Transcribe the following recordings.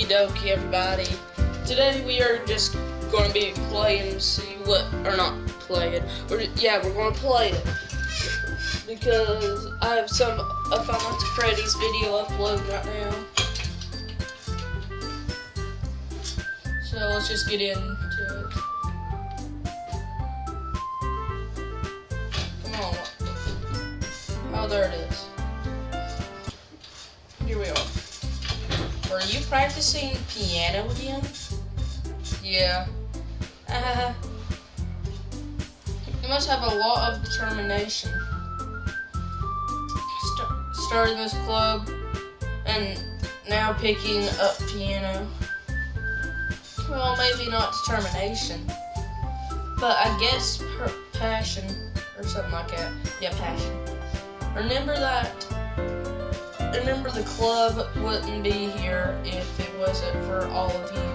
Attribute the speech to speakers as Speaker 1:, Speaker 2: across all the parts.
Speaker 1: Okie dokie, everybody. Today we are just going to be playing, we're going to play it. Because I have some of Five Nights at Freddy's video uploaded right now. So let's just get into it. Come on. Oh, there it is. Here we are. Are you practicing piano again? Yeah. You must have a lot of determination. Starting this club and now picking up piano. Well, maybe not determination, but I guess passion or something like that. Yeah, passion. Remember the club wouldn't be here if it wasn't for all of you.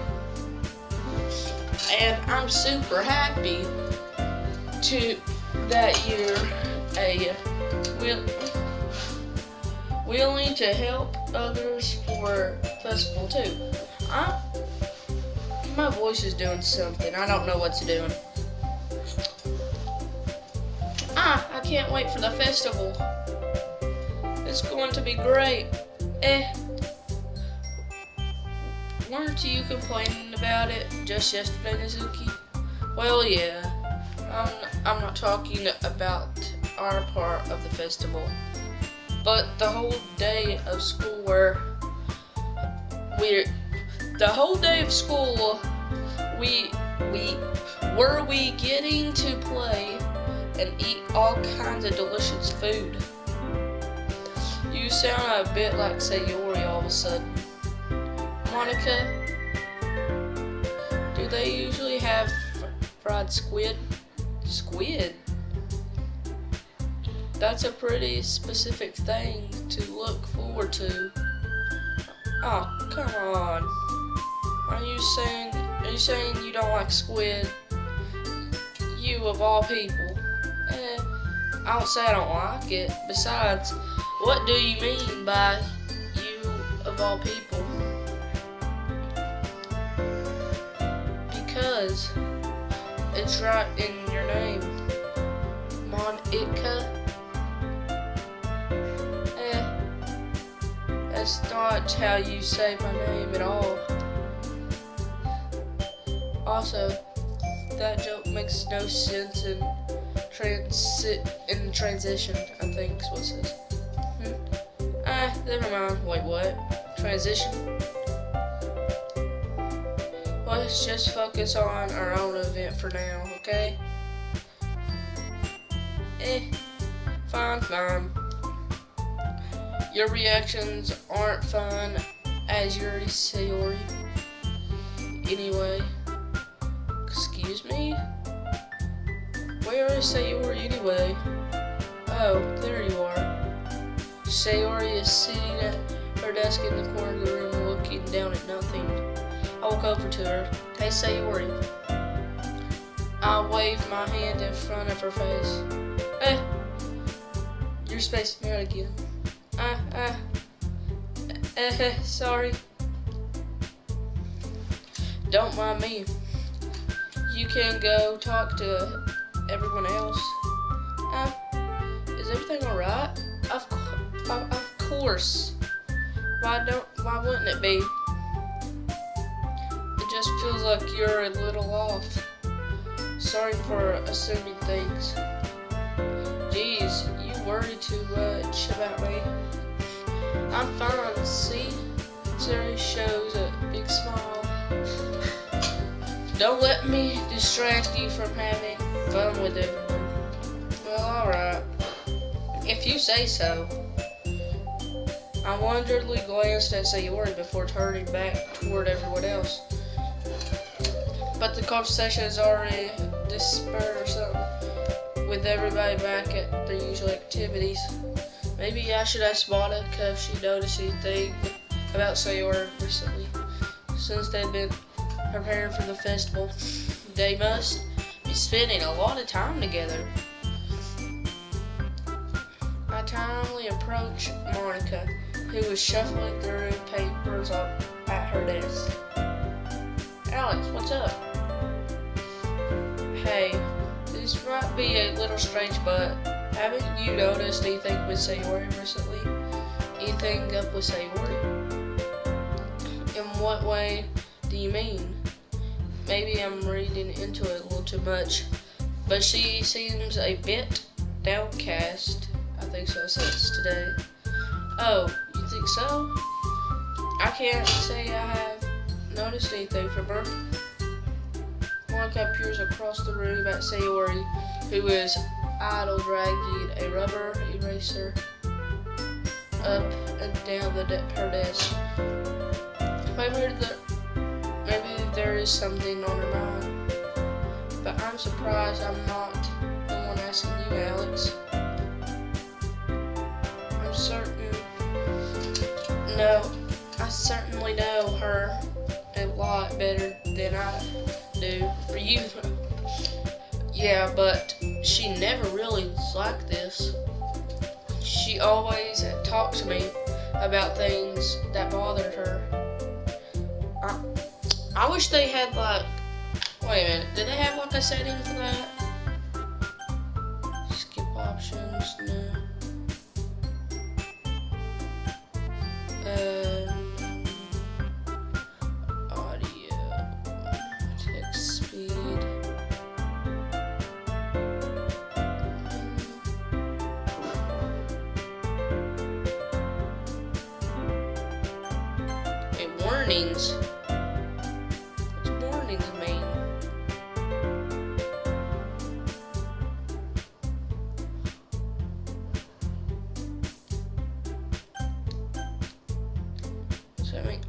Speaker 1: And I'm super happy that you're willing to help others for festival too. My voice is doing something. I don't know what it's doing. I can't wait for the festival. It's going to be great. Weren't you complaining about it just yesterday, Nizuki? Well, yeah. I'm not talking about our part of the festival, but the whole day of school we getting to play and eat all kinds of delicious food. You sound a bit like Sayori all of a sudden. Monica, do they usually have fried squid? Squid? That's a pretty specific thing to look forward to. Oh, come on. Are you saying you don't like squid? You of all people. I don't say I don't like it. Besides, what do you mean by you of all people? Because it's right in your name. Monica. That's not how you say my name at all. Also, that joke makes no sense in transition, I think is what it says. Never mind. Wait, what? Transition? Let's just focus on our own event for now, okay? Fine. Your reactions aren't fun, as you already Sayori. Anyway. Excuse me? Where is Sayori anyway? Oh, there you are. Sayori is sitting at her desk in the corner of the room looking down at nothing. I walk over to her. Hey, Sayori. I wave my hand in front of her face. You're spacing me out again. Sorry. Don't mind me. You can go talk to everyone else. Is everything alright? Of course. Why wouldn't it be? It just feels like you're a little off. Sorry for assuming things. Jeez, you worry too much about me. I'm fine, see? Sarah shows a big smile. Don't let me distract you from having fun with everyone. Well, alright. If you say so. I wonderingly glanced at Sayori before turning back toward everyone else. But the conversation is already dispersed with everybody back at their usual activities. Maybe I should ask Monica if she noticed anything about Sayori recently, since they've been preparing for the festival. They must be spending a lot of time together. I calmly approached Monica, who was shuffling through papers on at her desk. Alex, what's up? Hey, this might be a little strange, but haven't you noticed anything with Sayori recently? Anything up with Sayori? In what way do you mean? Maybe I'm reading into it a little too much, but she seems a bit downcast. I think so since today. Oh, you think so? I can't say I have noticed anything from her. Monica peers across the room at Sayori, who is idle dragging a rubber eraser up and down her desk. Maybe there is something on her mind, but I'm surprised I'm not the one asking you, Alex. I certainly know her a lot better than I do for you. Yeah, but she never really was like this. She always talked to me about things that bothered her. I wish they had like, wait a minute, did they have like a setting for that? Skip options, no. Audio, text speed. Okay, warnings. What's warnings mean?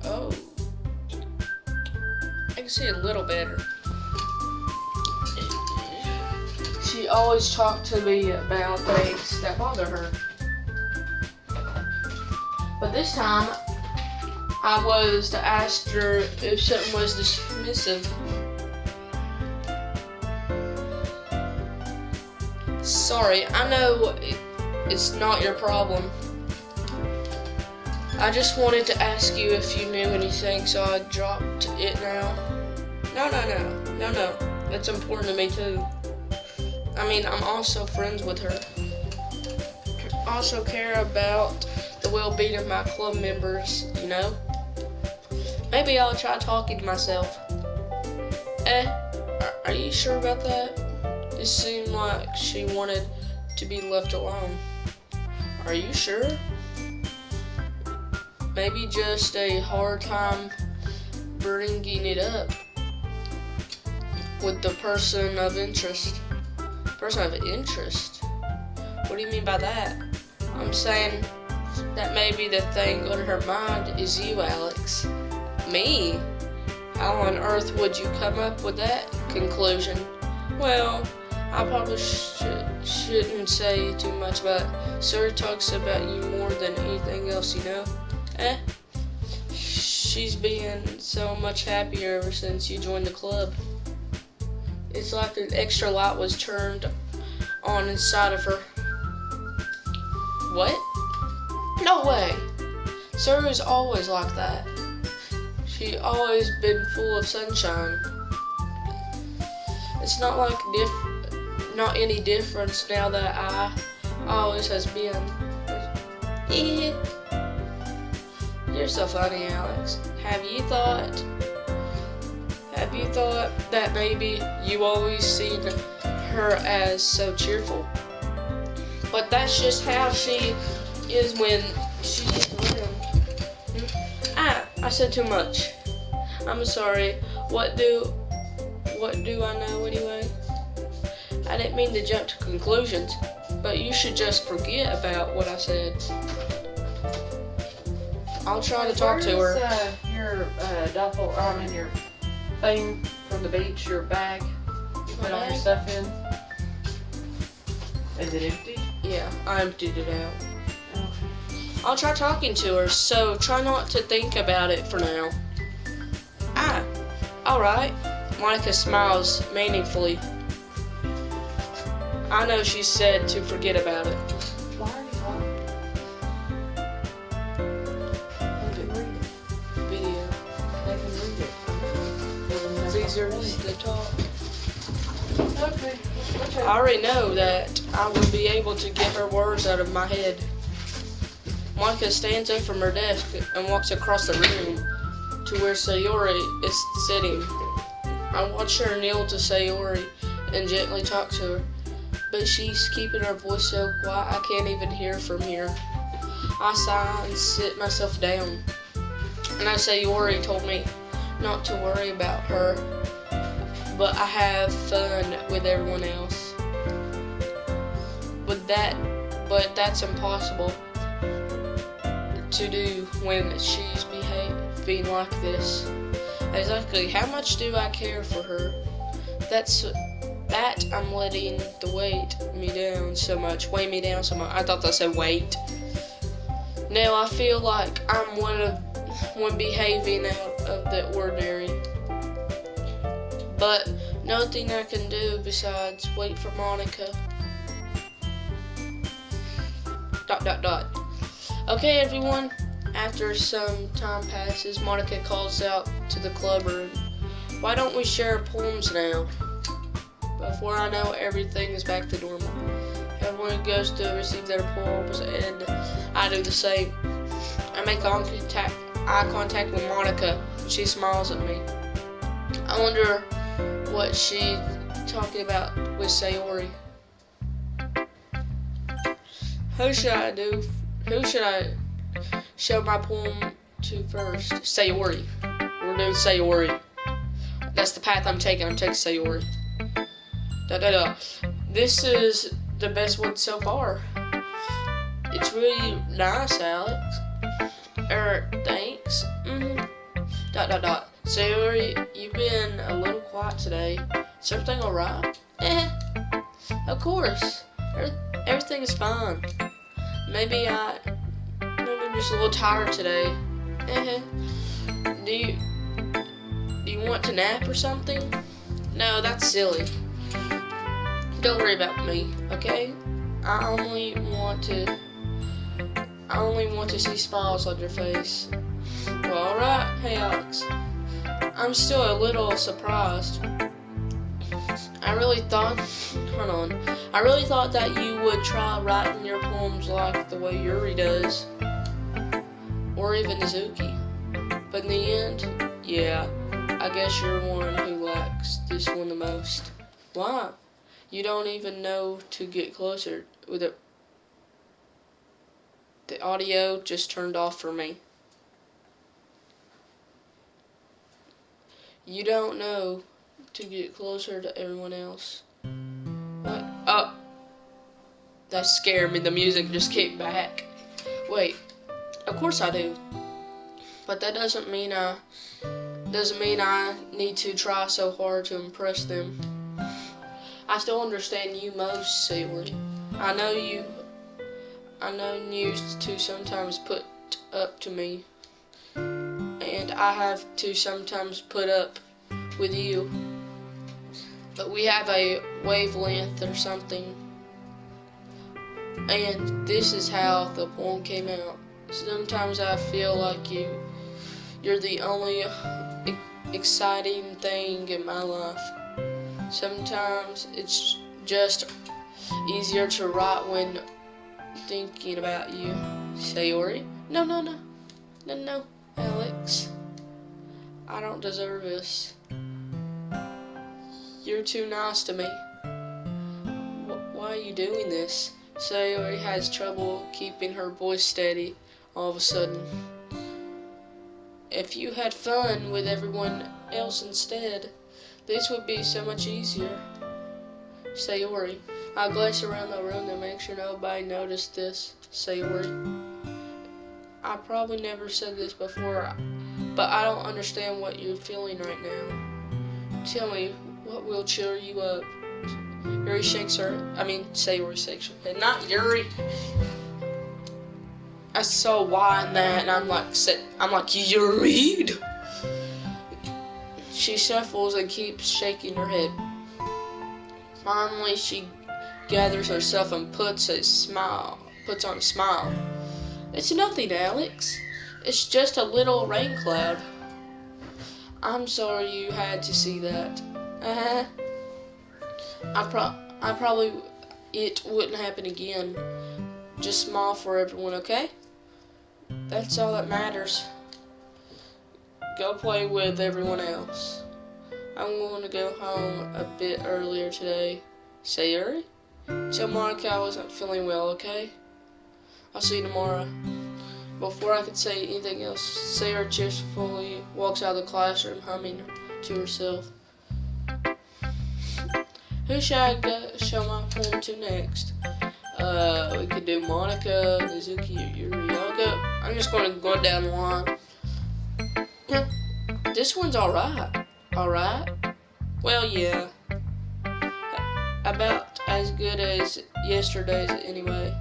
Speaker 1: Oh, I can see a little better. She always talked to me about things that bother her. But this time, I was to ask her if something was dismissive. Sorry, I know it's not your problem. I just wanted to ask you if you knew anything, so I dropped it now. No. That's important to me too. I mean, I'm also friends with her. I also care about the well-being of my club members, you know? Maybe I'll try talking to myself. Are you sure about that? It seemed like she wanted to be left alone. Are you sure? Maybe just a hard time bringing it up with the person of interest. Person of interest? What do you mean by that? I'm saying that maybe the thing on her mind is you, Alex. Me? How on earth would you come up with that conclusion? Well, I probably shouldn't say too much, but Sir talks about you more than anything else, you know? She's been so much happier ever since you joined the club. It's like an extra light was turned on inside of her. What? No way. Sir is always like that. She always been full of sunshine. It's not like not any difference now that I always has been. You're so funny, Alex. Have you thought that maybe you always seen her as so cheerful? But that's just how she is when she is around. I said too much. I'm sorry. What do I know anyway? I didn't mean to jump to conclusions, but you should just forget about what I said. I'll try to talk to her.
Speaker 2: Your duffel, your thing from the beach, your bag you put all your stuff in. Is it empty?
Speaker 1: Yeah, I emptied it out.
Speaker 2: Okay.
Speaker 1: I'll try talking to her, so try not to think about it for now. Alright. Monica smiles meaningfully. I know she said to forget about it.
Speaker 2: Why are you talking? I didn't read it.
Speaker 1: Video. easier to talk.
Speaker 2: Okay.
Speaker 1: I already know that I will be able to get her words out of my head. Monica stands up from her desk and walks across the room to where Sayori is sitting. I watch her kneel to Sayori and gently talk to her, but she's keeping her voice so quiet I can't even hear from here. I sigh and sit myself down. And I say Sayori told me not to worry about her, but I have fun with everyone else. But that's impossible to do when she's behaving like this. Exactly how much do I care for her? That I'm letting the weigh me down so much. I thought that said wait. Now I feel like I'm one behaving out of the ordinary. But nothing I can do besides wait for Monica. ... Okay, everyone. After some time passes, Monica calls out to the club room. Why don't we share poems now? Before I know, everything is back to normal. Everyone goes to receive their poems, and I do the same. I make eye contact with Monica. She smiles at me. I wonder what she's talking about with Sayori. Who should I show my poem to first? Sayori. We're doing Sayori. That's the path I'm taking. I'm taking Sayori. This is the best one so far. It's really nice, Alex. Thanks. Sayori, you've been a little quiet today. Is everything alright? Of course. Everything is fine. Maybe I'm just a little tired today. Do you want to nap or something? No, that's silly. Don't worry about me, okay? I only want to see smiles on your face. Well, alright. Hey, Alex. I'm still a little surprised. I really thought that you would try writing your poems like the way Yuri does. Or even Nizuki. But in the end, yeah, I guess you're one who likes this one the most. Why? You don't even know to get closer with it. The audio just turned off for me. You don't know to get closer to everyone else. What? Oh, that scared me. The music just kicked back. Wait, of course I do. But that doesn't mean I need to try so hard to impress them. I still understand you most, Sayori. I know you to sometimes put up to me, and I have to sometimes put up with you. But we have a wavelength or something. And this is how the poem came out. Sometimes I feel like you're the only exciting thing in my life. Sometimes it's just easier to write when thinking about you. Sayori? No, Alex. I don't deserve this. You're too nice to me. Why are you doing this? Sayori has trouble keeping her voice steady all of a sudden. If you had fun with everyone else instead, this would be so much easier. Sayori. I glance around the room to make sure nobody noticed this. Sayori. I probably never said this before, but I don't understand what you're feeling right now. Tell me, what will cheer you up? Sayori shakes her head. Not Yuri. I saw why in that, and I'm like, Yuri. She shuffles and keeps shaking her head. Finally, she gathers herself and puts on a smile. It's nothing, Alex. It's just a little rain cloud. I'm sorry you had to see that. Uh-huh. I probably, it wouldn't happen again. Just smile for everyone, okay? That's all that matters. Go play with everyone else. I'm going to go home a bit earlier today. Sayuri? Tell Monica I wasn't feeling well, okay? I'll see you tomorrow. Before I could say anything else, Sayuri cheerfully walks out of the classroom, humming to herself. Who should I show my poem to next? We could do Monica, Nizuki, or Yuri. I'm just going to go down the line. This one's alright. Alright? Well, yeah. About as good as yesterday's anyway.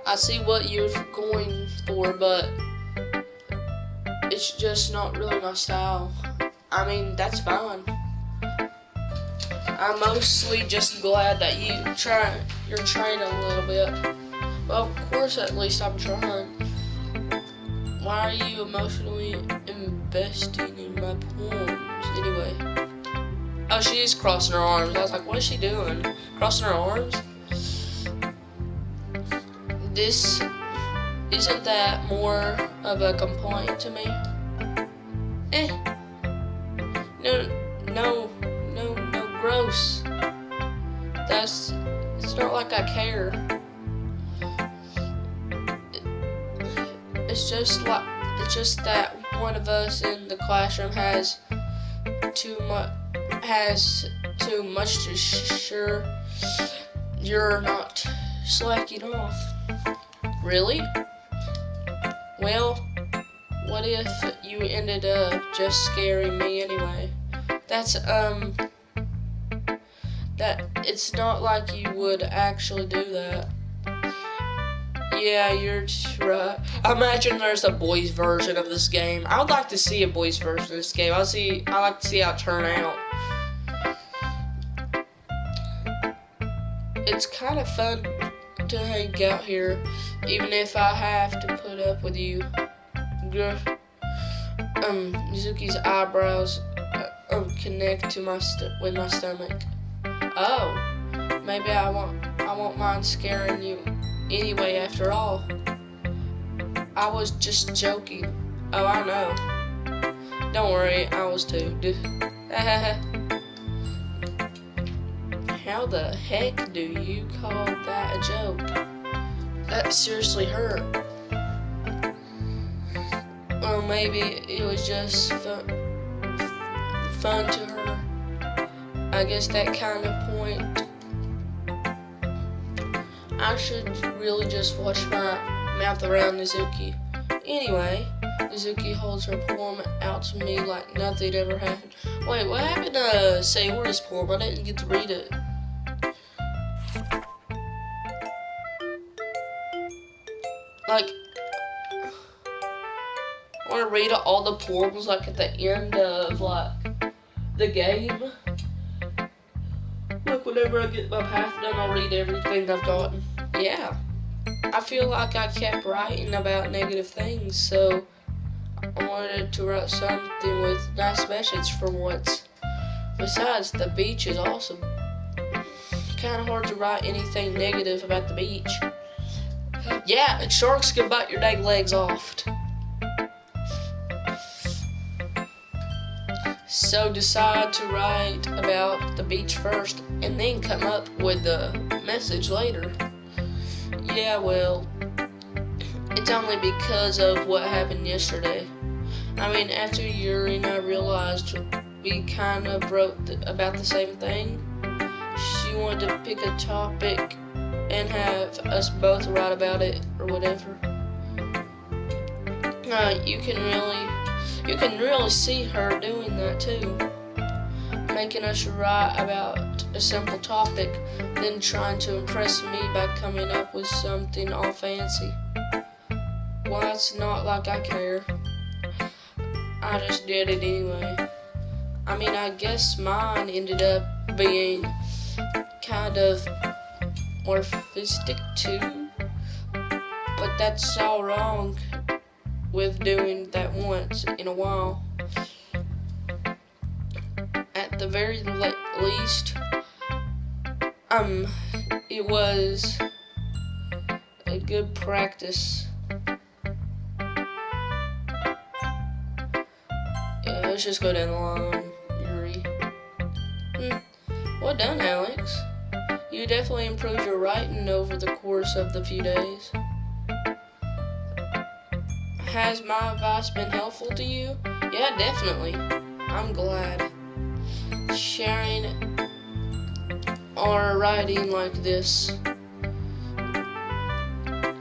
Speaker 1: I see what you're going for, but it's just not really my style. I mean, that's fine. I'm mostly just glad that you're trying a little bit. Well, of course, at least I'm trying. Why are you emotionally investing in my poems anyway? Oh, she's crossing her arms. I was like, what is she doing? Crossing her arms? This, isn't that more of a complaint to me? No, gross. It's not like I care. It's just that one of us in the classroom has too much to sure you're not slacking off. Really? Well, what if you ended up just scaring me anyway? That it's not like you would actually do that. Yeah, you're right. I imagine there's a boys version of this game. I would like to see a boys version of this game. I like to see how it turn out. It's kind of fun to hang out here, even if I have to put up with you. Mizuki's eyebrows connect to with my stomach. Oh, maybe I won't mind scaring you anyway after all. I was just joking. Oh, I know. Don't worry, I was too. How the heck do you call that a joke? That seriously hurt. Well, maybe it was just fun to her. I guess that kind of point. I should really just wash my mouth around Nizuki. Anyway, Nizuki holds her poem out to me like nothing ever happened. Wait, what happened to Sayori's poem? I didn't get to read it. Like, I want to read all the poems like at the end of like the game. Like whenever I get my path done, I'll read everything I've gotten. Yeah. I feel like I kept writing about negative things, so I wanted to write something with nice message for once. Besides, the beach is awesome. Kinda hard to write anything negative about the beach. Yeah, and sharks can bite your dang legs off. So decide to write about the beach first, and then come up with the message later. Yeah, well, it's only because of what happened yesterday. I mean, after Yuri and I realized we kind of wrote about the same thing, she wanted to pick a topic and have us both write about it or whatever. You can really see her doing that too, making us write about a simple topic, then trying to impress me by coming up with something all fancy. Well, it's not like I care. I just did it anyway. I mean, I guess mine ended up being kind of morphistic too, but that's all wrong with doing that once in a while. at the very least, it was a good practice. Yeah, let's just go down the line, Yuri. Well done, Alex. You definitely improved your writing over the course of the few days. Has my advice been helpful to you? Yeah, definitely. I'm glad. Sharing our writing like this,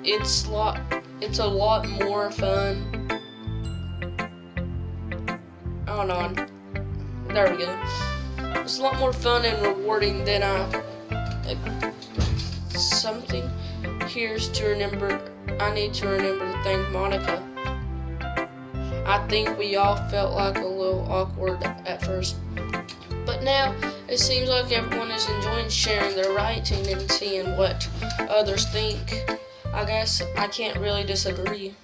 Speaker 1: it's a lot more fun. Hold on. There we go. It's a lot more fun and rewarding than something here's to remember. I need to remember to thank Monica. I think we all felt like a little awkward at first, but now it seems like everyone is enjoying sharing their writing and seeing what others think. I guess I can't really disagree.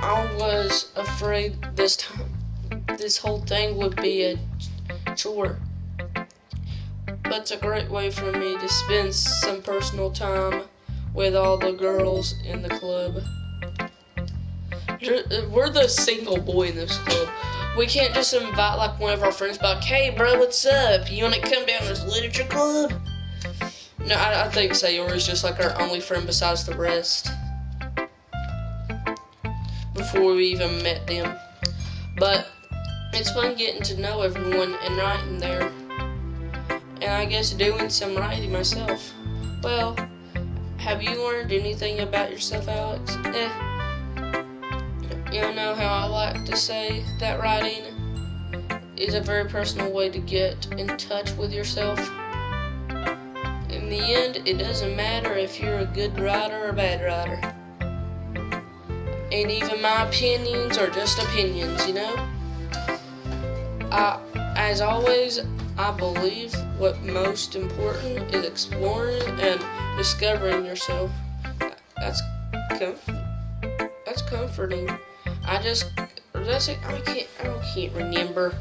Speaker 1: I was afraid this whole thing would be a chore. But it's a great way for me to spend some personal time with all the girls in the club. We're the single boy in this club. We can't just invite like one of our friends back, hey bro, what's up? You wanna come down to this literature club? No, I think Sayori's just like our only friend besides the rest. Before we even met them. But it's fun getting to know everyone and writing there. And I guess doing some writing myself. Well, have you learned anything about yourself, Alex? You know how I like to say that writing is a very personal way to get in touch with yourself. In the end, it doesn't matter if you're a good writer or a bad writer. And even my opinions are just opinions, you know? As always, I believe what most important is exploring and discovering yourself. That's comforting. I can't remember.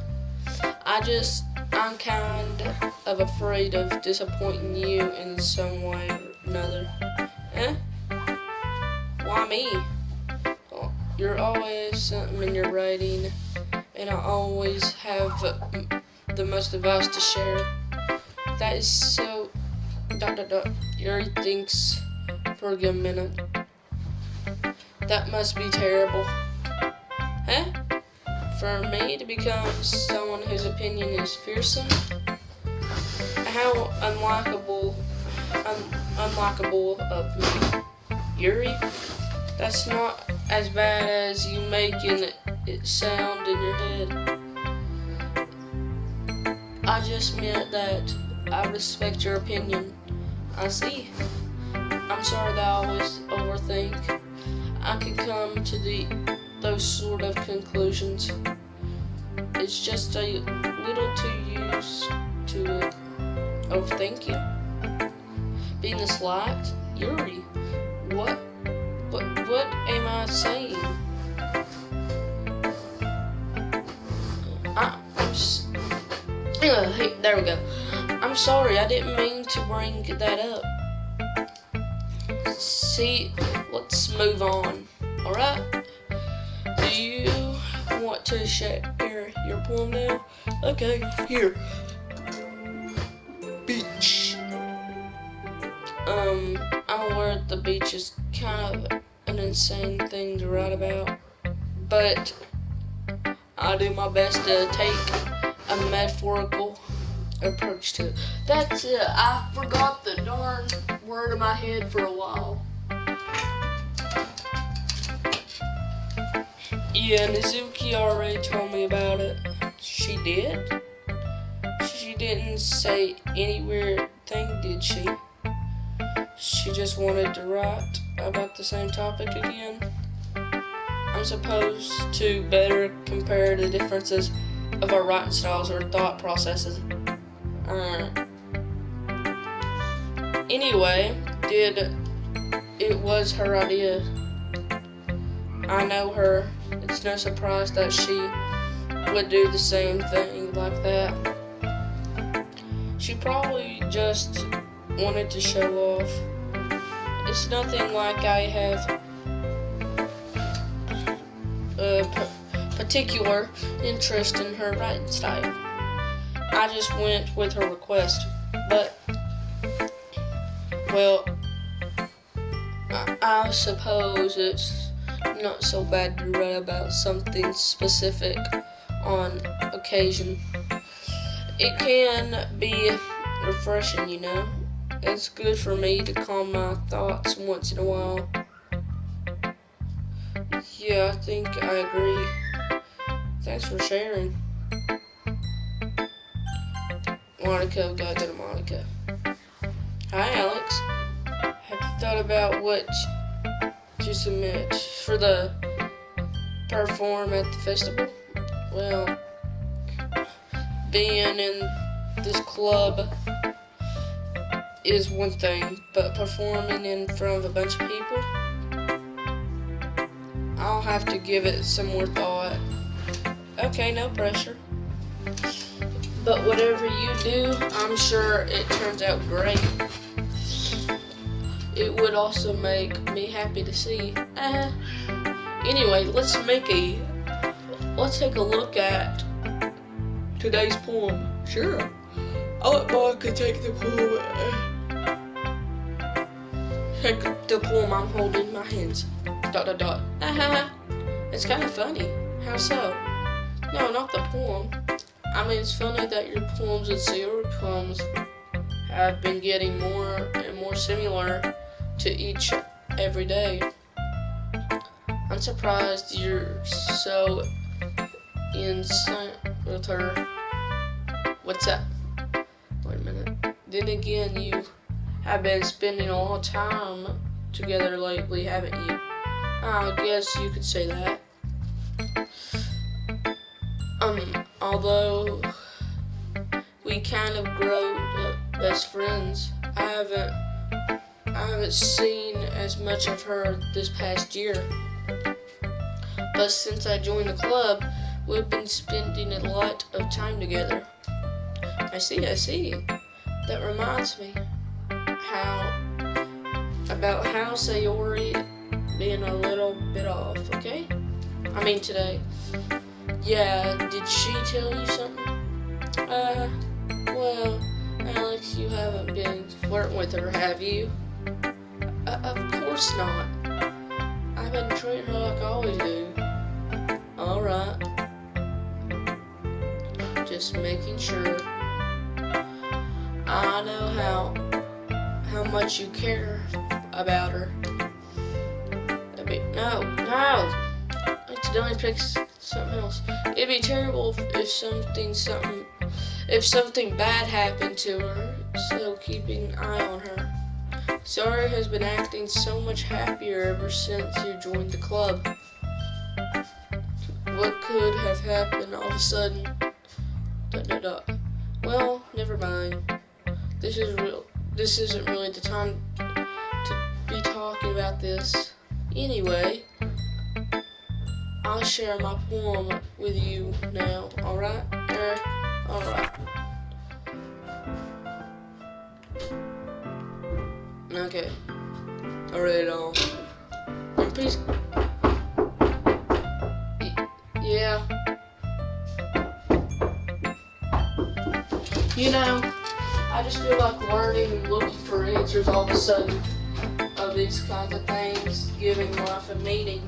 Speaker 1: I'm kind of afraid of disappointing you in some way or another. Why me? Well, you're always something in your writing, and I always have the most advice to share. That is so... Yuri thinks for a good minute. That must be terrible. For me to become someone whose opinion is fearsome? How unlikable of me. Yuri, that's not as bad as you making it sound in your head. I just meant that I respect your opinion. I see. I'm sorry that I always overthink. I can come to those sort of conclusions. It's just a little too used to overthinking. Being disliked? Yuri, what am I saying? Hey, there we go. I'm sorry, I didn't mean to bring that up. See, let's move on, alright? Do you want to share your poem now? Okay, here. Beach. I'm aware the beach is kind of an insane thing to write about, but I do my best to take a metaphorical approach to it. That's it. I forgot the darn word in my head for a while. Yeah, Nizuki already told me about it. She did? She didn't say any weird thing, did she? She just wanted to write about the same topic again. I'm supposed to better compare the differences of our writing styles or thought processes. Anyway, did, it was her idea. I know her. It's no surprise that she would do the same thing like that. She probably just wanted to show off. It's nothing like I have a particular interest in her writing style. I just went with her request. But, well, I suppose it's not so bad to write about something specific on occasion. It can be refreshing, you know. It's good for me to calm my thoughts once in a while. Yeah, I think I agree. Thanks for sharing. Monica, gotta go to Monica. Hi, Alex. Have you thought about what to submit for the perform at the festival? Well, being in this club is one thing, but performing in front of a bunch of people, I'll have to give it some more thought. Okay, no pressure. But whatever you do, I'm sure it turns out great. It would also make me happy to see. Anyway, let's take a look at today's poem. Sure. I'll let Monica take the poem. Take the poem I'm holding in my hands. ... It's kind of funny. How so? No, not the poem. I mean, it's funny that your poems and Sayori poems have been getting more and more similar to each every day. I'm surprised you're so insane with her. What's that? Wait a minute. Then again, you have been spending a lot of time together lately, haven't you? I guess you could say that. Although we kind of grown up best friends, I haven't seen as much of her this past year. But since I joined the club, we've been spending a lot of time together. I see. That reminds me about how Sayori being a little bit off, okay? I mean today. Yeah, did she tell you something? Well, Alex, you haven't been flirting with her, have you? Of course not. I've been treating her like I always do. Alright. Just making sure. I know how much you care about her. No. Accidentally picked something else. It'd be terrible if something bad happened to her, so keeping an eye on her. Sarah has been acting so much happier ever since you joined the club. What could have happened all of a sudden? ... Well, never mind. This isn't really the time to be talking about this. Anyway, I'll share my poem with you now, alright? Alright. Okay. I read it all. And please... Yeah. You know, I just feel like learning and looking for answers all of a sudden of these kinds of things, giving life a meaning.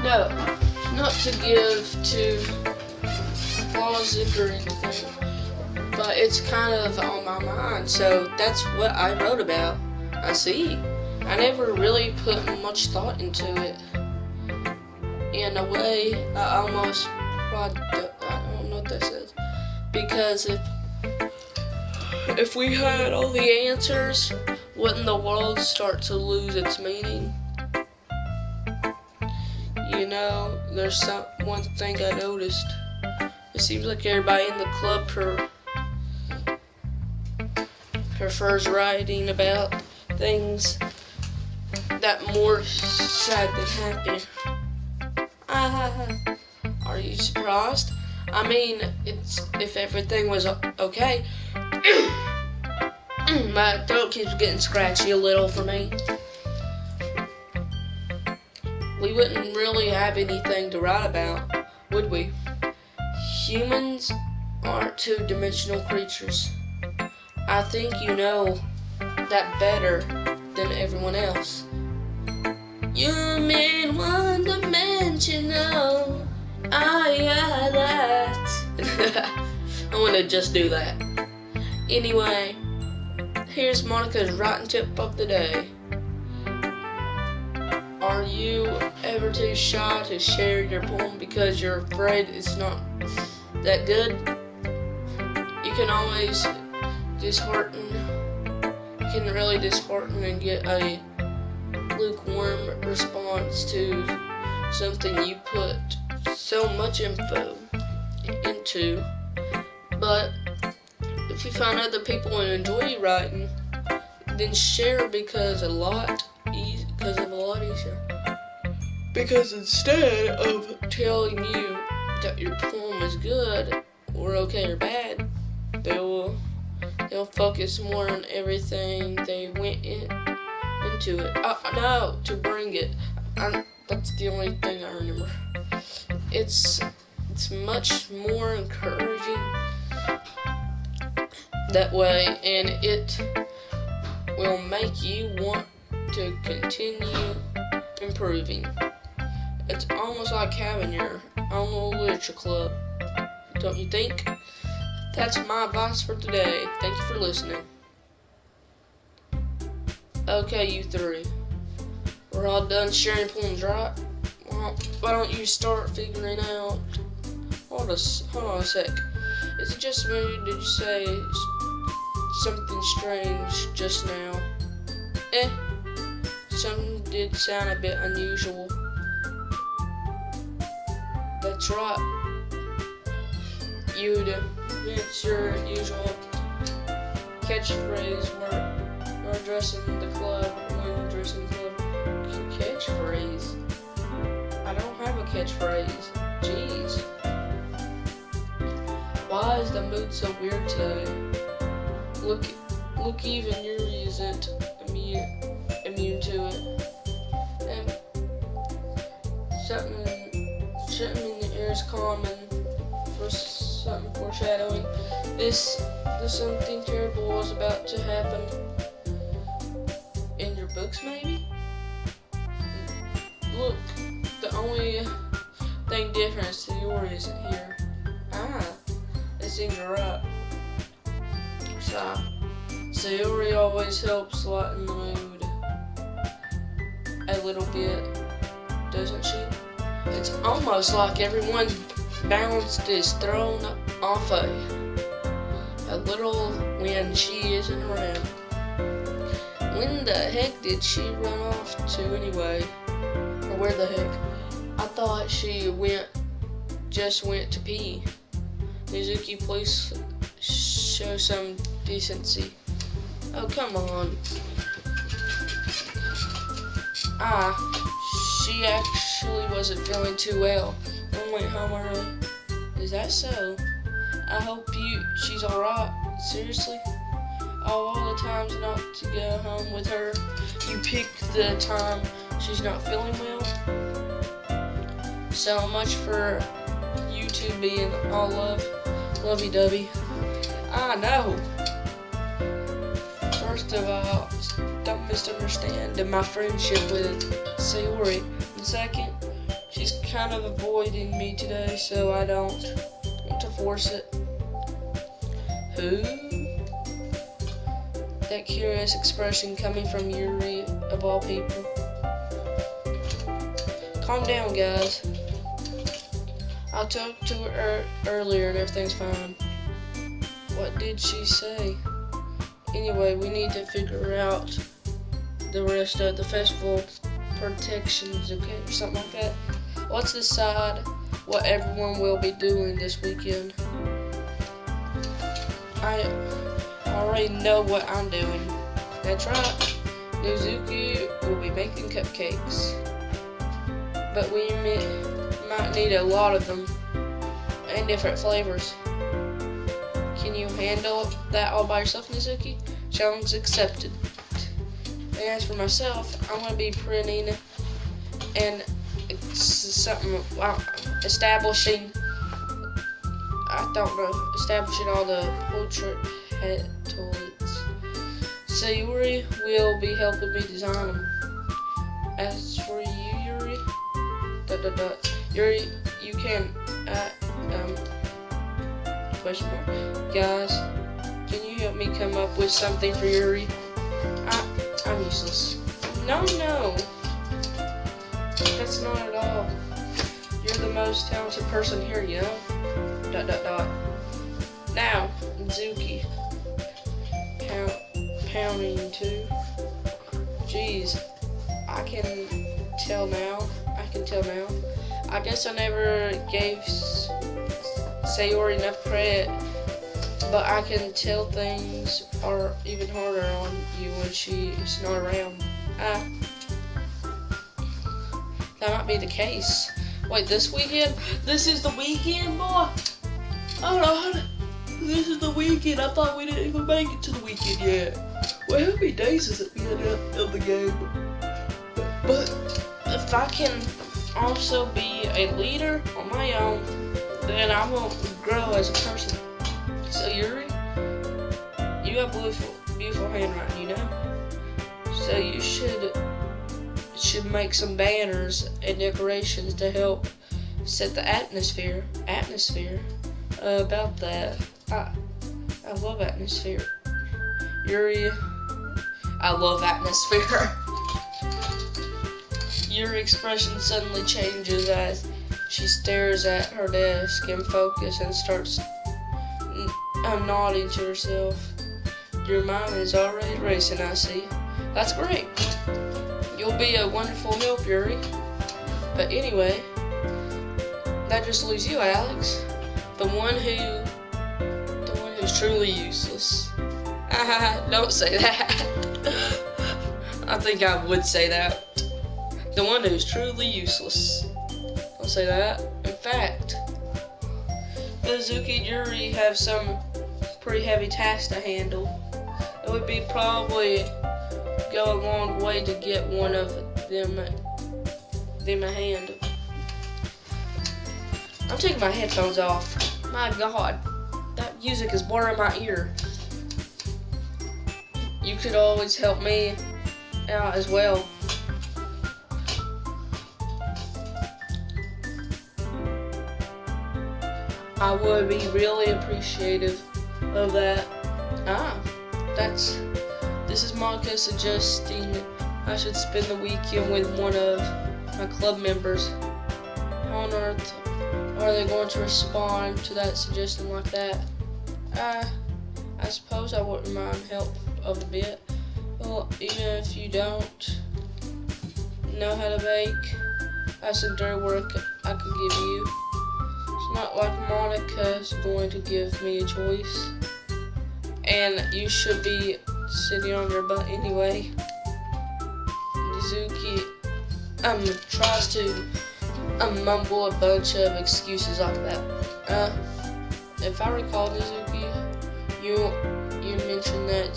Speaker 1: No, not to give to closet or anything, but it's kind of on my mind, so that's what I wrote about. I see. I never really put much thought into it. In a way, I almost I don't know what that says. Because if we had all the answers, wouldn't the world start to lose its meaning? You know, there's one thing I noticed. It seems like everybody in the club prefers writing about things that more sad than happy. Are you surprised? I mean, if everything was okay. My throat keeps getting scratchy a little for me. We wouldn't really have anything to write about, would we? Humans aren't two-dimensional creatures. I think you know that better than everyone else. Human one-dimensional. I that. I want to just do that. Anyway, here's Monica's writing tip of the day. Are you ever too shy to share your poem because you're afraid it's not that good? You can always really dishearten and get a lukewarm response to something you put so much info into. But if you find other people who enjoy you writing, then share because of a lot easier. Because instead of telling you that your poem is good or okay or bad, they'll focus more on everything they went into it. No, to bring it. That's the only thing I remember. It's much more encouraging that way, and it will make you want to continue improving. It's almost like having your own literature club, don't you think? That's my advice for today. Thank you for listening. Okay, you three. We're all done sharing poems, right? Well, why don't you start figuring out... Hold on a sec. Is it just me, or did you say something strange just now? Something did sound a bit unusual. That's right. It's your usual catchphrase we're addressing the club. Catchphrase? I don't have a catchphrase. Jeez. Why is the mood so weird today? Look, even Yuri isn't immune to it. And something in the air is common for something foreshadowing. This something terrible was about to happen. In your books, maybe? Look, the only thing different is Sayori isn't here. It seems right. Sayori always helps lighten the mood a little bit, doesn't she? It's almost like everyone's balance is thrown off a little when she isn't around. When the heck did she run off to anyway? Or where the heck? I thought she just went to pee. Mizuki, please show some decency. Oh, come on. She actually wasn't feeling too well and went home early. Is that so? I hope she's alright. Seriously? All the times not to go home with her, you pick the time she's not feeling well? So much for you two being all lovey-dovey. I know. First of all, don't misunderstand my friendship with Sayori. And second, she's kind of avoiding me today, so I don't want to force it. Who? That curious expression coming from Yuri, of all people. Calm down, guys. I talked to her earlier and everything's fine. What did she say? Anyway, we need to figure out the rest of the festival protections, okay? Or something like that. let's decide what everyone will be doing this weekend. I already know what I'm doing. That's right. Nizuki will be making cupcakes. But we might need a lot of them and different flavors. Can you handle that all by yourself, Nizuki? Challenge accepted. And as for myself, I'm going to be printing and establishing all the portrait toilets. Sayuri will be helping me design them. As for you, Yuri, Yuri, you can, question mark, guys, can you help me come up with something for Yuri? I'm useless. No, that's not at all. You're the most talented person here, you know? Now, Zuki. Pounding too. Jeez, I can tell now. I guess I never gave Sayori enough credit, but I can tell things are even harder on you when she's not around. That might be the case. Wait, this weekend? This is the weekend, boy? Hold on. This is the weekend. I thought we didn't even make it to the weekend yet. Well, how many days is it being out of the game? But if I can also be a leader on my own, then I will grow as a person. So Yuri, you have beautiful handwriting, you know? So you should make some banners and decorations to help set the atmosphere about that. I love atmosphere. Yuri, I love atmosphere. Your expression suddenly changes as she stares at her desk and focuses and starts nodding to herself. Your mind is already racing, I see. That's great. You'll be a wonderful help, Yuri. But anyway, that just leaves you, Alex. The one who's truly useless. Don't say that. I think I would say that. The one who's truly useless. Don't say that. In fact, Mizuki and Yuri have some pretty heavy tasks to handle. It would be probably go a long way to get one of them a hand. I'm taking my headphones off. My God, that music is blurring my ear. You could always help me out as well. I would be really appreciative of that. This is Monica suggesting I should spend the weekend with one of my club members. How on earth are they going to respond to that suggestion like that? I suppose I wouldn't mind help of a bit. Well, even if you don't know how to bake, I have some dirty work I could give you. It's not like Monica's going to give me a choice. And you should be sitting on your butt anyway. Nizuki tries to mumble a bunch of excuses like that. If I recall, Nizuki, you mentioned that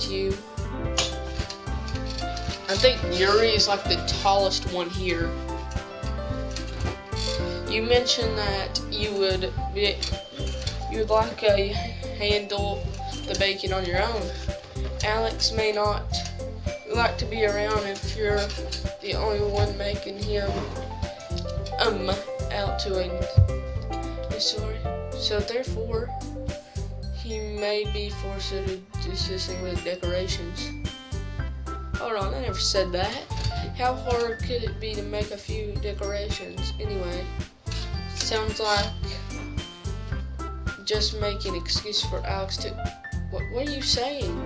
Speaker 1: I think Yuri is like the tallest one here. You mentioned that you would like to handle the baking on your own. Alex may not like to be around if you're the only one making him out to a sorry. So therefore, he may be forced to assisting with decorations. Hold on, I never said that. How hard could it be to make a few decorations anyway? Sounds like just making an excuse for Alex to... What are you saying?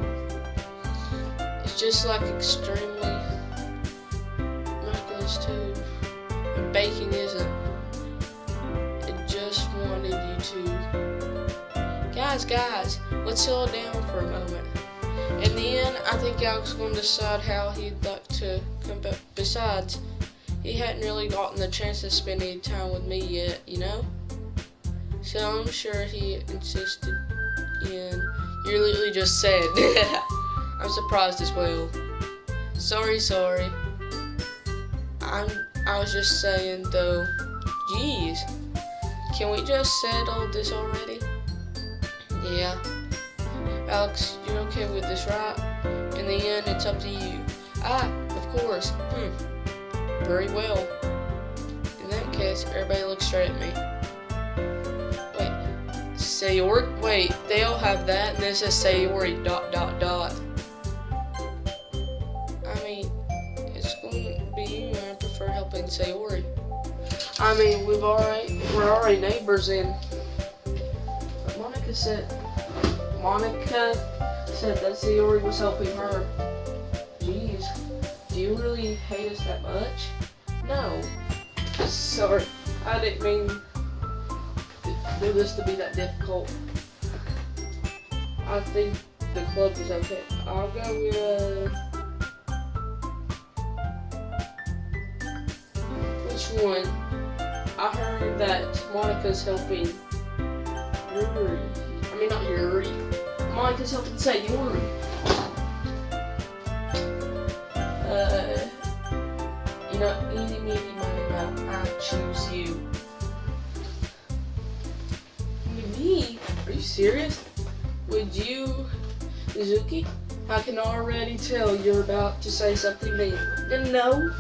Speaker 1: It's just like extremely miraculous too. And baking isn't. wanted you to. Guys, let's slow down for a moment. In the end, I think Alex is going to decide how he'd like to come back. Besides, he hadn't really gotten the chance to spend any time with me yet, you know? So I'm sure he insisted in. You literally just said. I'm surprised as well. Sorry. I was just saying though. Jeez. Can we just settle this already? Yeah. Alex, you're okay with this, right? In the end, it's up to you. Of course. Very well. In that case, everybody look straight at me. Wait. Sayori? Wait, they all have that, and this is Sayori ... I mean, it's going to be you, and I prefer helping Sayori. I mean, we're already neighbors, and Monica said that Sayori was helping her. Jeez, do you really hate us that much? No. Sorry, I didn't mean to do this to be that difficult. I think the club is okay. I'll go with which one? I heard that Monica's helping Yuri. I mean, not Yuri. Monica's helping Sayori. You know, eeny, meeny, miny, moe, I choose you. Me? Are you serious? Would you, Suzuki? I can already tell you're about to say something mean. And no,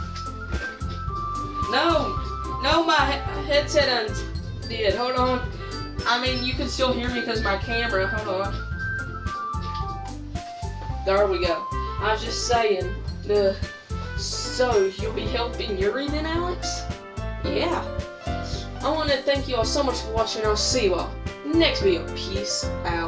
Speaker 1: my headset undid. Hold on. I mean, you can still hear me because my camera. Hold on. There we go. I was just saying. So, you'll be helping Yuri then, Alex? Yeah. I want to thank you all so much for watching. I'll see you all next video. Peace out.